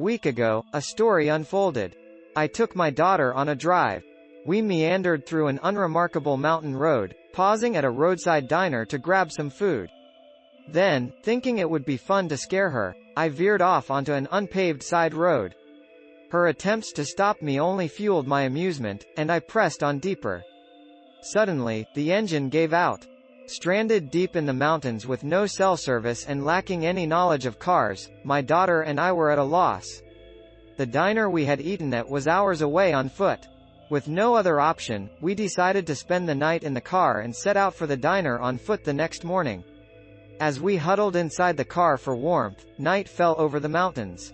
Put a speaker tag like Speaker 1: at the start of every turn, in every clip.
Speaker 1: week ago, a story unfolded. I took my daughter on a drive. We meandered through an unremarkable mountain road, pausing at a roadside diner to grab some food. Then, thinking it would be fun to scare her, I veered off onto an unpaved side road. Her attempts to stop me only fueled my amusement, and I pressed on deeper. Suddenly, the engine gave out. Stranded deep in the mountains with no cell service and lacking any knowledge of cars, my daughter and I were at a loss. The diner we had eaten at was hours away on foot. With no other option, we decided to spend the night in the car and set out for the diner on foot the next morning. As we huddled inside the car for warmth, night fell over the mountains.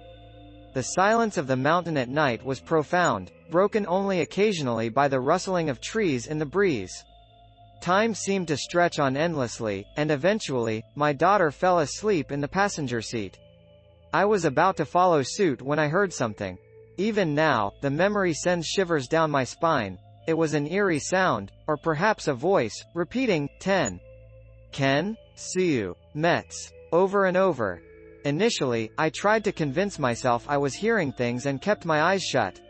Speaker 1: The silence of the mountain at night was profound, broken only occasionally by the rustling of trees in the breeze. Time seemed to stretch on endlessly, and eventually, my daughter fell asleep in the passenger seat. I was about to follow suit when I heard something. Even now, the memory sends shivers down my spine. It was an eerie sound, or perhaps a voice, repeating, 10. Ken? See you. Mets. Over and over. Initially, I tried to convince myself I was hearing things and kept my eyes shut.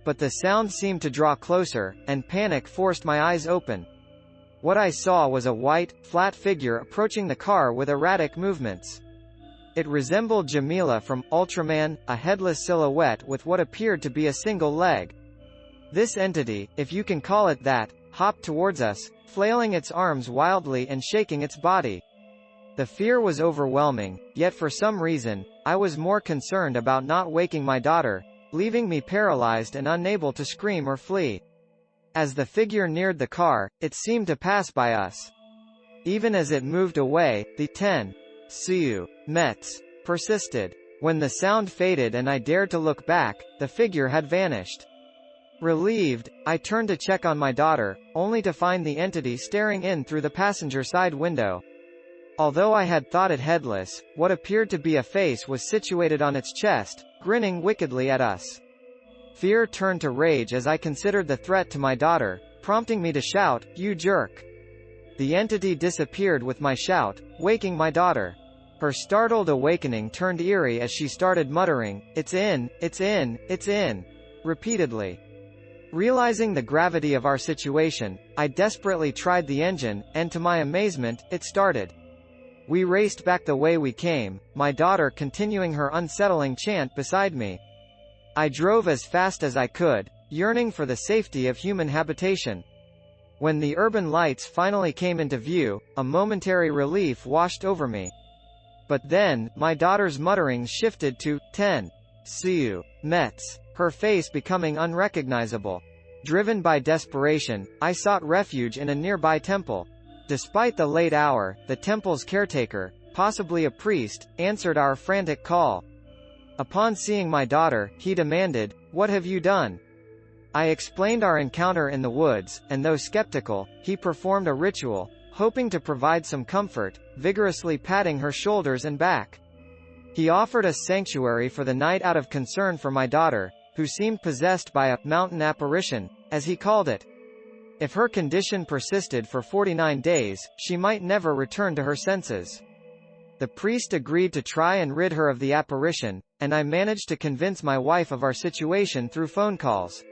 Speaker 1: But the sound seemed to draw closer, and panic forced my eyes open. What I saw was a white, flat figure approaching the car with erratic movements. It resembled Jamila from Ultraman, a headless silhouette with what appeared to be a single leg. This entity, if you can call it that, hopped towards us, flailing its arms wildly and shaking its body. The fear was overwhelming, yet for some reason, I was more concerned about not waking my daughter, leaving me paralyzed and unable to scream or flee. As the figure neared the car, it seemed to pass by us. Even as it moved away, the 10. See you. Mets. Persisted. When the sound faded and I dared to look back, the figure had vanished. Relieved, I turned to check on my daughter, only to find the entity staring in through the passenger side window. Although I had thought it headless, what appeared to be a face was situated on its chest, grinning wickedly at us. Fear turned to rage as I considered the threat to my daughter, prompting me to shout, "You jerk!" The entity disappeared with my shout, waking my daughter. Her startled awakening turned eerie as she started muttering, "It's in, it's in, it's in," repeatedly. Realizing the gravity of our situation, I desperately tried the engine, and to my amazement, it started. We raced back the way we came, my daughter continuing her unsettling chant beside me. I drove as fast as I could, yearning for the safety of human habitation. When the urban lights finally came into view, a momentary relief washed over me. But then, my daughter's mutterings shifted to, 10. See you. Mets. Her face becoming unrecognizable. Driven by desperation, I sought refuge in a nearby temple. Despite the late hour, the temple's caretaker, possibly a priest, answered our frantic call. Upon seeing my daughter, he demanded, "What have you done?" I explained our encounter in the woods, and though skeptical, he performed a ritual, hoping to provide some comfort, vigorously patting her shoulders and back. He offered us sanctuary for the night out of concern for my daughter, who seemed possessed by a mountain apparition, as he called it. If her condition persisted for 49 days, she might never return to her senses. The priest agreed to try and rid her of the apparition, and I managed to convince my wife of our situation through phone calls.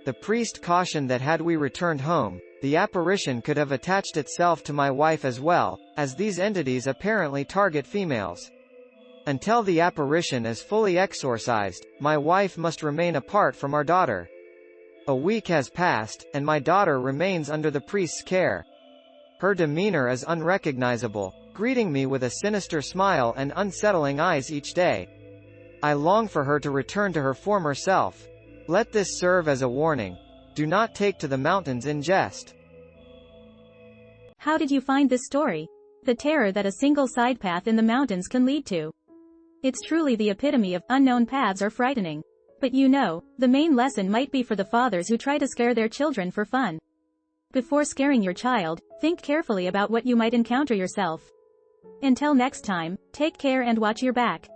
Speaker 1: The priest cautioned that had we returned home, the apparition could have attached itself to my wife as well, as these entities apparently target females. Until the apparition is fully exorcised, my wife must remain apart from our daughter. A week has passed, and my daughter remains under the priest's care. Her demeanor is unrecognizable, greeting me with a sinister smile and unsettling eyes each day. I long for her to return to her former self. Let this serve as a warning. Do not take to the mountains in jest.
Speaker 2: How did you find this story? The terror that a single side path in the mountains can lead to. It's truly the epitome of unknown paths are frightening. But you know, the main lesson might be for the fathers who try to scare their children for fun. Before scaring your child, think carefully about what you might encounter yourself. Until next time, take care and watch your back.